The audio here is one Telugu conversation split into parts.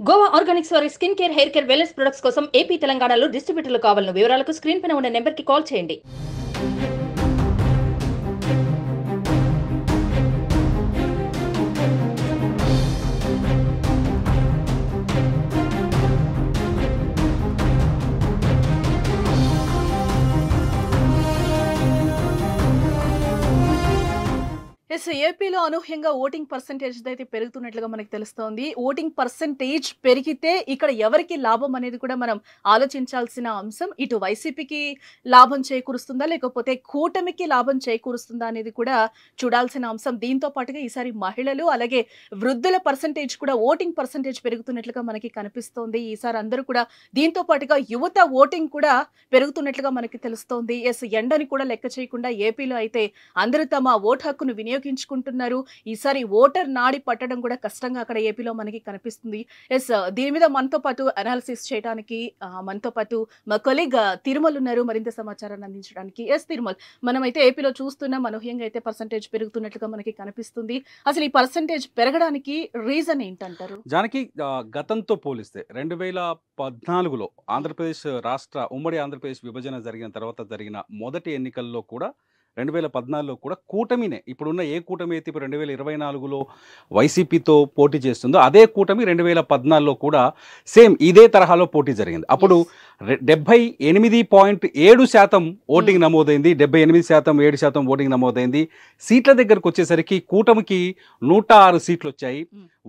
గోవా ఆర్గానిక్స్ వారి skin care, hair care, wellness products కోసం ఏపీ, తెలంగాణలో డిస్ట్రిబ్యూటర్లు కావాలను వివరాలకు స్క్రీన్ పైన ఉన్న నెంబర్కి కాల్ చేయండి. ఏపీలో అనూహ్యంగా ఓటింగ్ పర్సెంటేజ్ అయితే పెరుగుతున్నట్లుగా మనకు తెలుస్తోంది. ఓటింగ్ పర్సెంటేజ్ పెరిగితే ఇక్కడ ఎవరికి లాభం అనేది కూడా మనం ఆలోచించాల్సిన అంశం. ఇటు వైసీపీకి లాభం చేకూరుస్తుందా, లేకపోతే కూటమికి లాభం చేకూరుస్తుందా అనేది కూడా చూడాల్సిన అంశం. దీంతో పాటుగా ఈసారి మహిళలు అలాగే వృద్ధుల పర్సెంటేజ్ కూడా ఓటింగ్ పర్సెంటేజ్ పెరుగుతున్నట్లుగా మనకి కనిపిస్తోంది. ఈసారి అందరూ కూడా దీంతో పాటుగా యువత ఓటింగ్ కూడా పెరుగుతున్నట్లుగా మనకి తెలుస్తోంది. ఎండని కూడా లెక్క చేయకుండా ఏపీలో అయితే అందరూ తమ ఓటు హక్కును వినియోగించుకుంటున్నారు. ఈసారి ఓటర్ నాడి పట్టడం కూడా కష్టంగా అక్కడ ఏపీలో మనకి కనిపిస్తుంది. దీని మీద మనతో పాటు అనాలిసిస్ చేయడానికి మనతో పాటు మా కొలీగ్ తిరుమల్ ఉన్నారు మరింత సమాచారాన్ని అందించడానికి. తిరుమల్, మనమైతే ఏపీలో చూస్తున్నాం అనూహ్యంగా అయితే పర్సెంటేజ్ పెరుగుతున్నట్లుగా మనకి కనిపిస్తుంది. అసలు ఈ పర్సెంటేజ్ పెరగడానికి రీజన్ ఏంటంటారు? జానకి, గతంతో పోలిస్తే 2014లో ఆంధ్రప్రదేశ్ ఉమ్మడి ఆంధ్రప్రదేశ్ విభజన జరిగిన తర్వాత జరిగిన మొదటి ఎన్నికల్లో కూడా 2014లో కూడా కూటమినే, ఇప్పుడున్న ఏ కూటమి అయితే ఇప్పుడు 2024లో వైసీపీతో పోటీ చేస్తుందో అదే కూటమి 2014లో కూడా సేమ్ ఇదే తరహాలో పోటీ జరిగింది. అప్పుడు 78.7% ఓటింగ్ నమోదైంది. 78%, 7% ఓటింగ్ నమోదైంది. సీట్ల దగ్గరకు వచ్చేసరికి కూటమికి 106 సీట్లు వచ్చాయి,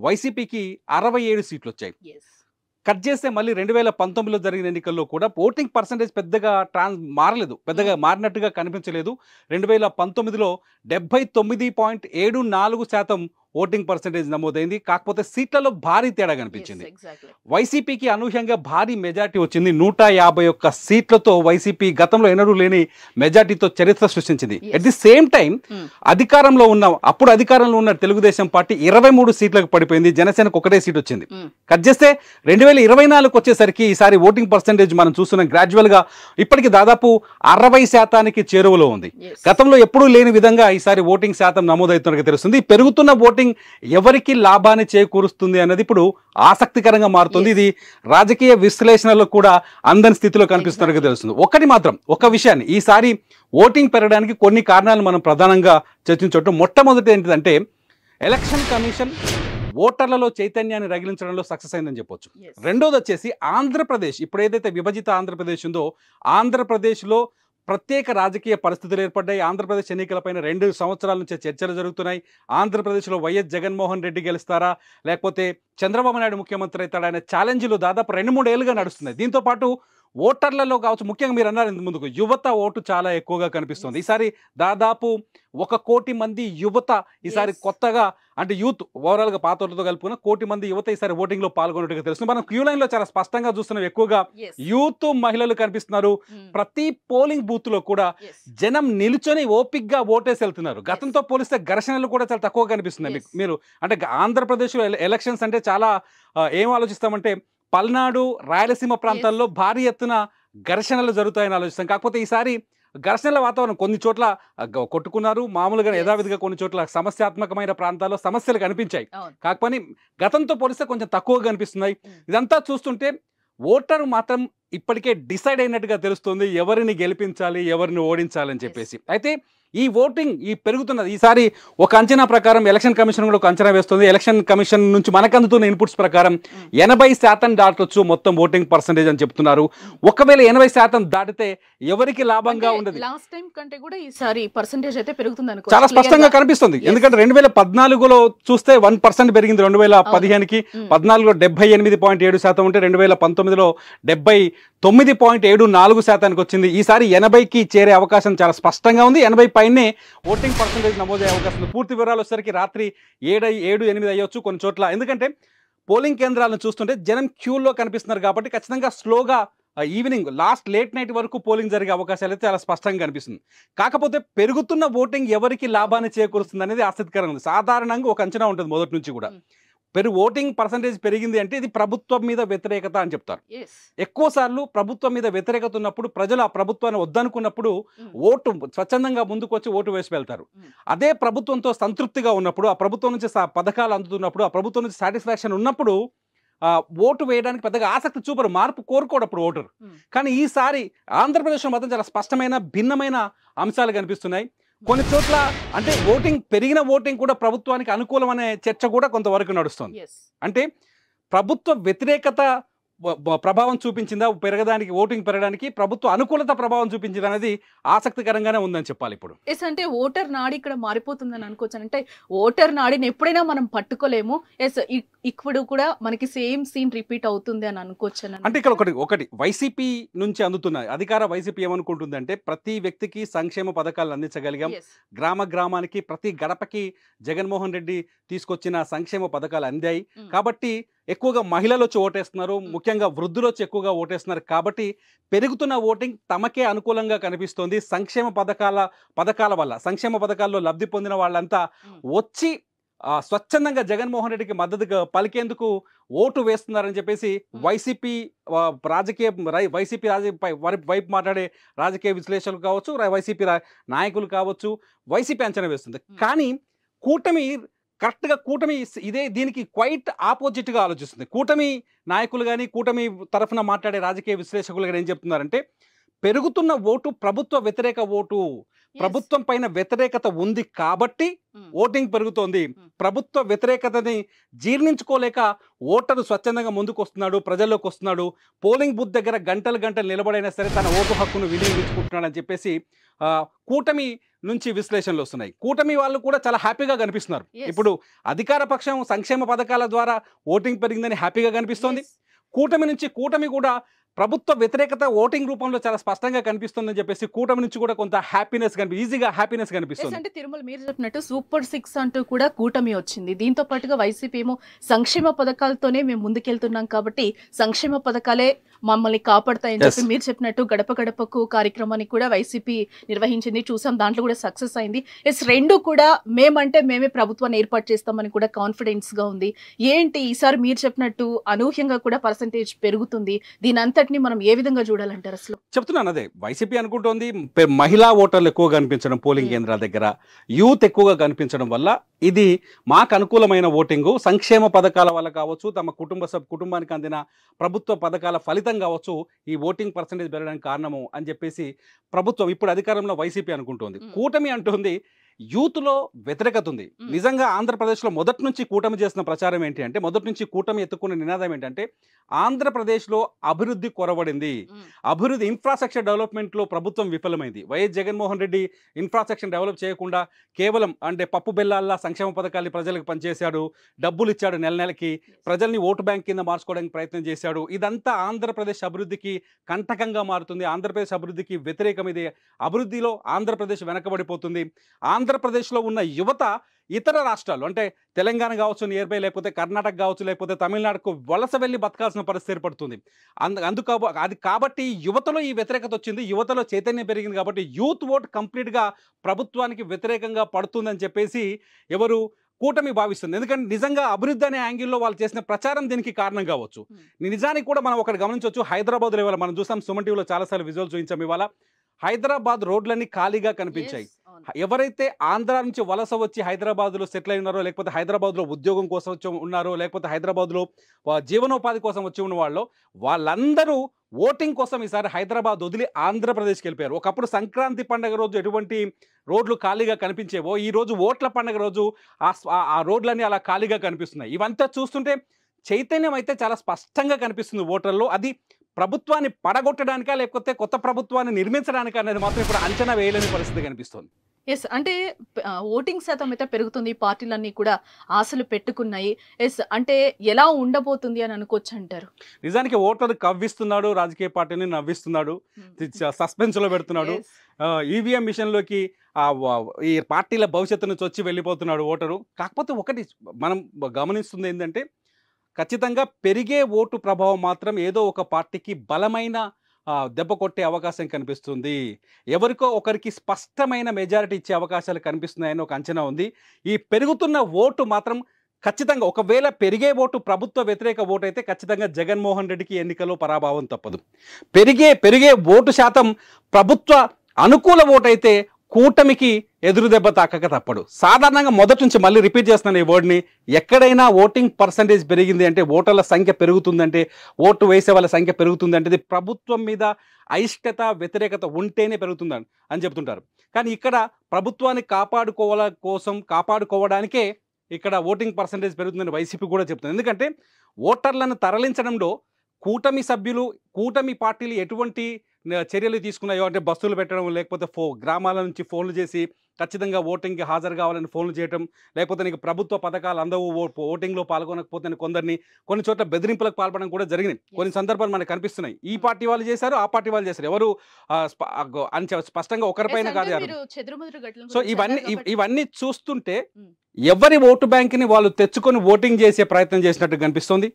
వైసీపీకి 67 సీట్లు వచ్చాయి. కట్ చేస్తే మళ్ళీ 2019లో జరిగిన ఎన్నికల్లో కూడా ఓటింగ్ పర్సంటేజ్ పెద్దగా మారలేదు, పెద్దగా మారినట్టుగా కనిపించలేదు. 2019లో 79.74% ఓటింగ్ పర్సంటేజ్ నమోదైంది. కాకపోతే సీట్లలో భారీ తేడా కనిపించింది. వైసీపీకి అనూహ్యంగా భారీ మెజార్టీ వచ్చింది. 151 సీట్లతో వైసీపీ గతంలో ఎన్నడూ లేని మెజార్టీతో చరిత్ర సృష్టించింది. అట్ ది సేమ్ టైం అప్పుడు అధికారంలో ఉన్న తెలుగుదేశం పార్టీ 23 సీట్లకు పడిపోయింది. జనసేనకు ఒకటే సీట్ వచ్చింది. కట్ చేస్తే 2024కి వచ్చేసరికి ఈసారి ఓటింగ్ పర్సంటేజ్ మనం చూస్తున్నాం గ్రాడ్యువల్ గా ఇప్పటికి దాదాపు 60% చేరువలో ఉంది. గతంలో ఎప్పుడూ లేని విధంగా ఈసారి ఓటింగ్ శాతం నమోదవుతున్నట్టు తెలుస్తుంది. పెరుగుతున్న ఓటింగ్ ఎవరికి లాభాన్ని చేకూరుస్తుంది అన్నది ఇప్పుడు ఆసక్తికరంగా మారుతుంది. ఇది రాజకీయ విశ్లేషణలో కూడా అందని స్థితిలో కనిపిస్తున్నట్టు తెలుస్తుంది. ఒక విషయాన్ని, ఈసారి ఓటింగ్ పెరగడానికి కొన్ని కారణాలు మనం ప్రధానంగా చర్చించడం. మొట్టమొదటి ఏంటిదంటే ఎలక్షన్ కమిషన్ ఓటర్లలో చైతన్యాన్ని రగిలించడంలో సక్సెస్ అయిందని చెప్పొచ్చు. రెండోది వచ్చేసి ఆంధ్రప్రదేశ్, ఇప్పుడు ఏదైతే విభజిత ఆంధ్రప్రదేశ్ ఉందో ఆంధ్రప్రదేశ్లో ప్రత్యేక రాజకీయ పరిస్థితులు ఏర్పడ్డాయి. ఆంధ్రప్రదేశ్ ఎన్నికలపైన 2 సంవత్సరాల నుంచి చర్చలు జరుగుతున్నాయి. ఆంధ్రప్రదేశ్లో వైఎస్ జగన్మోహన్ రెడ్డి గెలుస్తారా, లేకపోతే చంద్రబాబు నాయుడు ముఖ్యమంత్రి అవుతాడా అనే ఛాలెంజ్లు దాదాపు 2-3 ఏళ్ళుగా నడుస్తున్నాయి. దీంతోపాటు ఓటర్లలో కావచ్చు, ముఖ్యంగా మీరు అన్నారు ఇంత ముందుకు, యువత ఓటు చాలా ఎక్కువగా కనిపిస్తుంది. ఈసారి దాదాపు 1 కోటి మంది యువత ఈసారి కొత్తగా, అంటే యూత్ ఓవరాల్గా పాత ఓట్లతో కలుపుకున్న 1 కోటి మంది యువత ఈసారి ఓటింగ్లో పాల్గొన్నట్టుగా తెలుస్తుంది. మనం క్యూ లైన్లో చాలా స్పష్టంగా చూస్తున్నాం, ఎక్కువగా యూత్ మహిళలు కనిపిస్తున్నారు. ప్రతి పోలింగ్ బూత్లో కూడా జనం నిలుచొని ఓపిక్గా ఓటేసి వెళ్తున్నారు. గతంతో పోలిస్తే ఘర్షణలు కూడా చాలా తక్కువ కనిపిస్తున్నాయి. మీరు అంటే ఆంధ్రప్రదేశ్లో ఎలక్షన్స్ అంటే చాలా ఏం ఆలోచిస్తామంటే పల్నాడు, రాయలసీమ ప్రాంతాల్లో భారీ ఎత్తున ఘర్షణలు జరుగుతాయని ఆలోచిస్తాం. కాకపోతే ఈసారి ఘర్షణల వాతావరణం, కొన్ని చోట్ల కొట్టుకున్నారు, మామూలుగా యథావిధిగా కొన్ని చోట్ల సమస్యాత్మకమైన ప్రాంతాల్లో సమస్యలు కనిపించాయి. కాకపోతే గతంతో పోలిస్తే కొంచెం తక్కువగా కనిపిస్తున్నాయి. ఇదంతా చూస్తుంటే ఓటరు మాత్రం ఇప్పటికే డిసైడ్ అయినట్టుగా తెలుస్తుంది ఎవరిని గెలిపించాలి, ఎవరిని ఓడించాలని చెప్పేసి. అయితే ఈ ఓటింగ్ పెరుగుతున్నది. ఈసారి ఒక అంచనా ప్రకారం ఎలక్షన్ కమిషన్ కూడా ఒక అంచనా వేస్తుంది. ఎలక్షన్ కమిషన్ నుంచి మనకు అందుతున్న ఇన్పుట్స్ ప్రకారం 80% దాటొచ్చు మొత్తం ఓటింగ్ పర్సంటేజ్ అని చెప్తున్నారు. ఒకవేళ 80% దాటితే ఎవరికి లాభంగా ఉండదు. లాస్ట్ టైం కంటే కూడా ఈసారి పర్సంటేజ్ అయితే పెరుగుతుంది, చాలా స్పష్టంగా కనిపిస్తుంది. ఎందుకంటే 2014లో చూస్తే 1% పెరిగింది. 2015కి 14లో 78.7% ఉంటే 2019లో 79.74% వచ్చింది. ఈసారి 80కి చేరే అవకాశం చాలా స్పష్టంగా ఉంది. 80 పైనే ఓటింగ్ పర్సంటేజ్ నమోదయ్యే అవకాశం ఉంది. పూర్తి వివరాలు వచ్చేసరికి రాత్రి 7-8 అయ్యొచ్చు కొన్ని చోట్ల. ఎందుకంటే పోలింగ్ కేంద్రాలను చూస్తుంటే జనం క్యూల్లో కనిపిస్తున్నారు కాబట్టి ఖచ్చితంగా స్లోగా ఈవినింగ్ లేట్ నైట్ వరకు పోలింగ్ జరిగే అవకాశాలు అయితే చాలా స్పష్టంగా కనిపిస్తుంది. కాకపోతే పెరుగుతున్న ఓటింగ్ ఎవరికి లాభాన్ని చేకూరుస్తుంది అనేది ఆసక్తికరంగా ఉంది. సాధారణంగా ఒక అంచనా ఉంటుంది మొదటి నుంచి కూడా, ఓటింగ్ పర్సంటేజ్ పెరిగింది అంటే ఇది ప్రభుత్వం మీద వ్యతిరేకత అని చెప్తారు. ఎక్కువ సార్లు ప్రభుత్వం మీద వ్యతిరేకత ఉన్నప్పుడు ప్రజలు ఆ ప్రభుత్వాన్ని వద్దనుకున్నప్పుడు ఓటు స్వచ్ఛందంగా ముందుకు వచ్చి ఓటు వేసి వెళ్తారు. అదే ప్రభుత్వంతో సంతృప్తిగా ఉన్నప్పుడు, ఆ ప్రభుత్వం నుంచి పథకాలు అందుతున్నప్పుడు, ఆ ప్రభుత్వం నుంచి సాటిస్ఫాక్షన్ ఉన్నప్పుడు ఓటు వేయడానికి పెద్దగా ఆసక్తి చూపరు, మార్పు కోరుకోడు అప్పుడు ఓటరు. కానీ ఈసారి ఆంధ్రప్రదేశ్లో మాత్రం చాలా స్పష్టమైన భిన్నమైన అంశాలు కనిపిస్తున్నాయి. కొన్ని చోట్ల అంటే పెరిగిన ఓటింగ్ కూడా ప్రభుత్వానికి అనుకూలం అనే చర్చ కూడా కొంతవరకు నడుస్తుంది. అంటే ప్రభుత్వ వ్యతిరేకత ప్రభావం చూపించిందా ఓటింగ్ పెరగడానికి, ప్రభుత్వ అనుకూలత ప్రభావం చూపించింది అనేది ఆసక్తికరంగానే ఉందని చెప్పాలి. ఇప్పుడు అంటే ఓటర్ నాడి ఇక్కడ మారిపోతుందని అనుకోవచ్చు. అంటే ఓటర్ నాడిని ఎప్పుడైనా మనం పట్టుకోలేము. ఇప్పుడు కూడా మనకి సేమ్ సీన్ రిపీట్ అవుతుంది అని అనుకోవచ్చు. అంటే ఇక్కడ ఒకటి వైసీపీ నుంచి అందుతున్న అధికార వైసీపీ ఏమనుకుంటుందంటే ప్రతి వ్యక్తికి సంక్షేమ పథకాలను అందించగలిగాం, గ్రామానికి ప్రతి గడపకి జగన్మోహన్ రెడ్డి తీసుకొచ్చిన సంక్షేమ పథకాలు అందాయి కాబట్టి ఎక్కువగా మహిళలు వచ్చి ఓటేస్తున్నారు, ముఖ్యంగా వృద్ధులు వచ్చి ఎక్కువగా ఓటేస్తున్నారు కాబట్టి పెరుగుతున్న ఓటింగ్ తమకే అనుకూలంగా కనిపిస్తోంది. సంక్షేమ పథకాల వల్ల సంక్షేమ పథకాల్లో లబ్ధి పొందిన వాళ్ళంతా వచ్చి స్వచ్ఛందంగా జగన్మోహన్ రెడ్డికి మద్దతుగా పలికేందుకు ఓటు వేస్తున్నారని చెప్పేసి వైసీపీ వైపు మాట్లాడే రాజకీయ విశ్లేషకులు కావచ్చు, వైసీపీ నాయకులు కావచ్చు, వైసీపీ అంచనా వేస్తుంది. కానీ కూటమి దీనికి క్వైట్ ఆపోజిట్గా ఆలోచిస్తుంది. కూటమి నాయకులు కానీ కూటమి తరఫున మాట్లాడే రాజకీయ విశ్లేషకులు కానీ ఏం చెప్తున్నారంటే పెరుగుతున్న ఓటు ప్రభుత్వ వ్యతిరేక ఓటు, ప్రభుత్వం పైన వ్యతిరేకత ఉంది కాబట్టి ఓటింగ్ పెరుగుతోంది. ప్రభుత్వ వ్యతిరేకతని జీర్ణించుకోలేక ఓటరు స్వచ్ఛందంగా ముందుకు వస్తున్నాడు, ప్రజల్లోకి వస్తున్నాడు, పోలింగ్ బూత్ దగ్గర గంటలు నిలబడైనా సరే తన ఓటు హక్కును వినియోగించుకుంటున్నాడు అని చెప్పేసి కూటమి నుంచి విశ్లేషణలు వస్తున్నాయి. కూటమి వాళ్ళు కూడా చాలా హ్యాపీగా కనిపిస్తున్నారు. ఇప్పుడు అధికార పక్షం సంక్షేమ పథకాల ద్వారా ఓటింగ్ పెరిగిందని హ్యాపీగా కనిపిస్తోంది. కూటమి కూడా ప్రభుత్వ వ్యతిరేకత ఓటింగ్ రూపంలో చాలా స్పష్టంగా కనిపిస్తుందని చెప్పేసి కూటమి నుంచి కూడా కొంత ఈజీగా హ్యాపీనెస్ కనిపిస్తుంది. అంటే తిరుమల మీరు చెప్పినట్టు సూపర్ 6 అంటూ కూడా కూటమి వచ్చింది. దీంతో పాటుగా వైసీపీ ఏమో సంక్షేమ పథకాలతోనే మేము ముందుకెళ్తున్నాం కాబట్టి సంక్షేమ పథకాలే మమ్మల్ని కాపాడతాయని చెప్పి మీరు చెప్పినట్టు గడప గడపకు కార్యక్రమాన్ని కూడా వైసీపీ నిర్వహించింది, చూసాం. దాంట్లో కూడా సక్సెస్ అయింది. రెండు కూడా మేమే ప్రభుత్వాన్ని ఏర్పాటు చేస్తామని కూడా కాన్ఫిడెన్స్ గా ఉంది. ఏంటి ఈసారి మీరు చెప్పినట్టు అనూహ్యంగా కూడా పర్సంటేజ్ పెరుగుతుంది. దీని మనం ఏ విధంగా చూడాలంటారు? అసలు చెప్తున్నాను అదే వైసీపీ అనుకుంటోంది మహిళా ఓటర్లు ఎక్కువగా కనిపించడం, పోలింగ్ కేంద్రాల దగ్గర యూత్ ఎక్కువగా కనిపించడం వల్ల ఇది మాకు అనుకూలమైన ఓటింగు, సంక్షేమ పథకాల వల్ల కావచ్చు, తమ కుటుంబానికి అందిన ప్రభుత్వ పథకాల ఫలితం కావచ్చు ఈ ఓటింగ్ పర్సంటేజ్ పెరగడానికి కారణము అని చెప్పేసి ప్రభుత్వం ఇప్పుడు అధికారంలో వైసీపీ అనుకుంటోంది. కూటమి అంటుంది యూత్లో వ్యతిరేకత ఉంది. నిజంగా ఆంధ్రప్రదేశ్లో మొదటి నుంచి కూటమి చేసిన ప్రచారం ఏంటి అంటే, మొదటి నుంచి కూటమి ఎత్తుకున్న నినాదం ఏంటంటే ఆంధ్రప్రదేశ్లో అభివృద్ధి కొరవడింది, అభివృద్ధి ఇన్ఫ్రాస్ట్రక్చర్ డెవలప్మెంట్లో ప్రభుత్వం విఫలమైంది. YS Jaganmohan Reddy infrastructure develop చేయకుండా కేవలం అంటే పప్పు బెల్లాల్లా సంక్షేమ పథకాలు ప్రజలకు పనిచేశాడు, డబ్బులు ఇచ్చాడు, నెలకి ప్రజల్ని ఓటు బ్యాంక్ కింద మార్చుకోవడానికి ప్రయత్నం చేశాడు. ఇదంతా ఆంధ్రప్రదేశ్ అభివృద్ధికి కంటకంగా మారుతుంది, ఆంధ్రప్రదేశ్ అభివృద్ధికి వ్యతిరేకం. ఇది అభివృద్ధిలో ఆంధ్రప్రదేశ్ వెనకబడిపోతుంది. ఆంధ్రప్రదేశ్లో ఉన్న యువత ఇతర రాష్ట్రాలు అంటే తెలంగాణ కావచ్చు, నియర్ బై, లేకపోతే కర్ణాటక కావచ్చు, లేకపోతే తమిళనాడుకు వలస వెళ్ళి బతకాల్సిన పరిస్థితి ఏర్పడుతుంది. కాబట్టి యువతలో ఈ వ్యతిరేకత వచ్చింది, యువతలో చైతన్యం పెరిగింది. కాబట్టి యూత్ ఓట్ కంప్లీట్గా ప్రభుత్వానికి వ్యతిరేకంగా పడుతుందని చెప్పేసి కూటమి భావిస్తుంది. ఎందుకంటే నిజంగా అభివృద్ధి అనే యాంగిల్లో వాళ్ళు చేసిన ప్రచారం దీనికి కారణం కావచ్చు. నిజానికి కూడా మనం ఒకటి గమనించవచ్చు, హైదరాబాద్లో ఇవాళ మనం చూసాం, సుమన్ టీవీలో చాలాసార్లు విజువల్ చూపించాం. ఇవాళ హైదరాబాద్ రోడ్లన్నీ ఖాళీగా కనిపించాయి. ఎవరైతే ఆంధ్ర నుంచి వలస వచ్చి హైదరాబాద్లో సెటిల్ అయి ఉన్నారో, లేకపోతే హైదరాబాద్లో ఉద్యోగం కోసం వచ్చి ఉన్నారో, లేకపోతే హైదరాబాద్లో జీవనోపాధి కోసం వచ్చి ఉన్న వాళ్ళందరూ ఓటింగ్ కోసం ఈసారి హైదరాబాద్ వదిలి ఆంధ్రప్రదేశ్కి వెళ్ళిపోయారు. ఒకప్పుడు సంక్రాంతి పండుగ రోజు ఎటువంటి రోడ్లు ఖాళీగా కనిపించేవో ఈ రోజు ఓట్ల పండుగ రోజు ఆ రోడ్లన్నీ అలా ఖాళీగా కనిపిస్తున్నాయి. ఇవంతా చూస్తుంటే చైతన్యం అయితే చాలా స్పష్టంగా కనిపిస్తుంది ఓటర్లో. అది ప్రభుత్వాన్ని పడగొట్టడానికా లేకపోతే కొత్త ప్రభుత్వాన్ని నిర్మించడానికా అనేది మాత్రం ఇప్పుడు అంచనా వేయలేని పరిస్థితి కనిపిస్తుంది. అంటే ఓటింగ్ శాతం అయితే పెరుగుతుంది, పార్టీలన్నీ కూడా ఆశలు పెట్టుకున్నాయి. అంటే ఎలా ఉండబోతుంది అని అనుకోవచ్చు అంటారు? నిజానికి ఓటరు కవ్విస్తున్నాడు, రాజకీయ పార్టీని నవ్విస్తున్నాడు, సస్పెన్స్ లో పెడుతున్నాడు. ఈవీఎం మిషన్లోకి ఈ పార్టీల భవిష్యత్తు నుంచి వచ్చి వెళ్ళిపోతున్నాడు ఓటరు. కాకపోతే ఒకటి మనం గమనిస్తుంది ఏంటంటే ఖచ్చితంగా పెరిగే ఓటు ప్రభావం మాత్రం ఏదో ఒక పార్టీకి బలమైన దెబ్బ కొట్టే అవకాశం కనిపిస్తుంది. ఎవరికో ఒకరికి స్పష్టమైన మెజారిటీ ఇచ్చే అవకాశాలు కనిపిస్తున్నాయని ఒక అంచనా ఉంది. ఈ పెరుగుతున్న ఓటు మాత్రం ఖచ్చితంగా ఒకవేళ పెరిగే ఓటు ప్రభుత్వ వ్యతిరేక ఓటు అయితే ఖచ్చితంగా జగన్మోహన్ రెడ్డికి ఎన్నికల్లో పరాభవం తప్పదు. పెరిగే ఓటు శాతం ప్రభుత్వ అనుకూల ఓటు అయితే కూటమికి ఎదురు దెబ్బ తాకక తప్పడు. సాధారణంగా మొదటి నుంచి మళ్ళీ రిపీట్ చేస్తున్నాను ఈ వర్డ్ని, ఎక్కడైనా ఓటింగ్ పర్సంటేజ్ పెరిగింది అంటే, ఓటర్ల సంఖ్య పెరుగుతుందంటే, ఓటు వేసే వాళ్ళ సంఖ్య పెరుగుతుందంటే ఇది ప్రభుత్వం మీద అయిష్టత వ్యతిరేకత ఉంటేనే పెరుగుతుందని అని చెప్తుంటారు. కానీ ఇక్కడ ప్రభుత్వాన్ని కాపాడుకోవడానికే ఇక్కడ ఓటింగ్ పర్సంటేజ్ పెరుగుతుందని వైసీపీ కూడా చెప్తుంది. ఎందుకంటే ఓటర్లను తరలించడంలో కూటమి సభ్యులు, కూటమి పార్టీలు ఎటువంటి చర్యలు తీసుకున్నాయో అంటే బస్సులు పెట్టడం, లేకపోతే గ్రామాల నుంచి ఫోన్లు చేసి ఖచ్చితంగా ఓటింగ్కి హాజరు కావాలని ఫోన్లు చేయడం, లేకపోతే నీకు ప్రభుత్వ పథకాలు అందవు, ఓటింగ్లో పాల్గొనకపోతే కొందరిని కొన్ని చోట్ల బెదిరింపులకు పాల్పడడం కూడా జరిగింది. కొన్ని సందర్భాలు మనకు కనిపిస్తున్నాయి. ఈ పార్టీ వాళ్ళు చేశారు, ఆ పార్టీ వాళ్ళు చేశారు, ఎవరు అని స్పష్టంగా ఒకరిపైన కాదు. సో ఇవన్నీ చూస్తుంటే ఎవరి ఓటు బ్యాంక్ని వాళ్ళు తెచ్చుకొని ఓటింగ్ చేసే ప్రయత్నం చేసినట్టు కనిపిస్తుంది.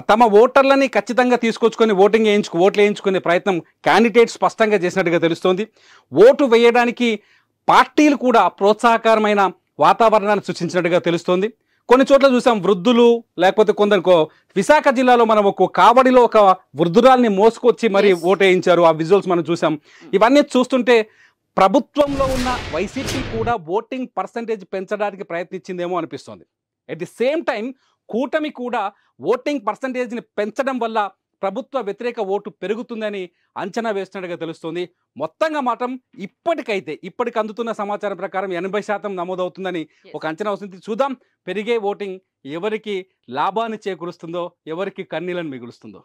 తమ ఓటర్లని ఖచ్చితంగా తీసుకొచ్చుకొని ఓట్లు వేయించుకునే ప్రయత్నం క్యాండిడేట్ స్పష్టంగా చేసినట్టుగా తెలుస్తోంది. ఓటు వేయడానికి పార్టీలు కూడా ప్రోత్సాహకరమైన వాతావరణాన్ని సృష్టించినట్టుగా తెలుస్తోంది. కొన్ని చోట్ల చూసాం వృద్ధులు, లేకపోతే కొందరు విశాఖ జిల్లాలో మనం ఒక కావడిలో ఒక వృద్ధురాల్ని మోసుకొచ్చి మరి ఓటు వేయించారు. ఆ విజువల్స్ మనం చూసాం. ఇవన్నీ చూస్తుంటే ప్రభుత్వంలో ఉన్న వైసీపీ కూడా ఓటింగ్ పర్సంటేజ్ పెంచడానికి ప్రయత్నించిందేమో అనిపిస్తోంది. ఎట్ ది సేమ్ టైం కూటమి కూడా ఓటింగ్ పర్సంటేజ్ని పెంచడం వల్ల ప్రభుత్వ వ్యతిరేక ఓటు పెరుగుతుందని అంచనా వేస్తున్నట్టుగా తెలుస్తుంది. మొత్తంగా మాత్రం ఇప్పటికి అందుతున్న సమాచారం ప్రకారం 80% నమోదవుతుందని ఒక అంచనా వస్తుంది. చూద్దాం పెరిగే ఓటింగ్ ఎవరికి లాభాన్ని చేకూరుస్తుందో, ఎవరికి కన్నీలను మిగులుస్తుందో.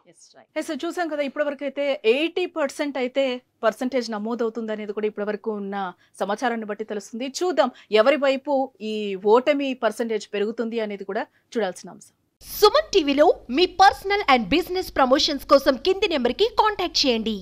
చూసాం కదా, ఇప్పటివరకు అయితే 80% అయితే పర్సంటేజ్ నమోదవుతుంది అనేది కూడా ఇప్పటివరకు ఉన్న సమాచారాన్ని బట్టి తెలుస్తుంది. చూద్దాం ఎవరి వైపు ఈ ఓటమి పర్సంటేజ్ పెరుగుతుంది అనేది కూడా చూడాల్సిన అంశం. సుమన్ టీవీలో మీ పర్సనల్ అండ్ బిజినెస్ ప్రమోషన్స్ కోసం కింది నెంబర్కి కాంటాక్ట్ చేయండి.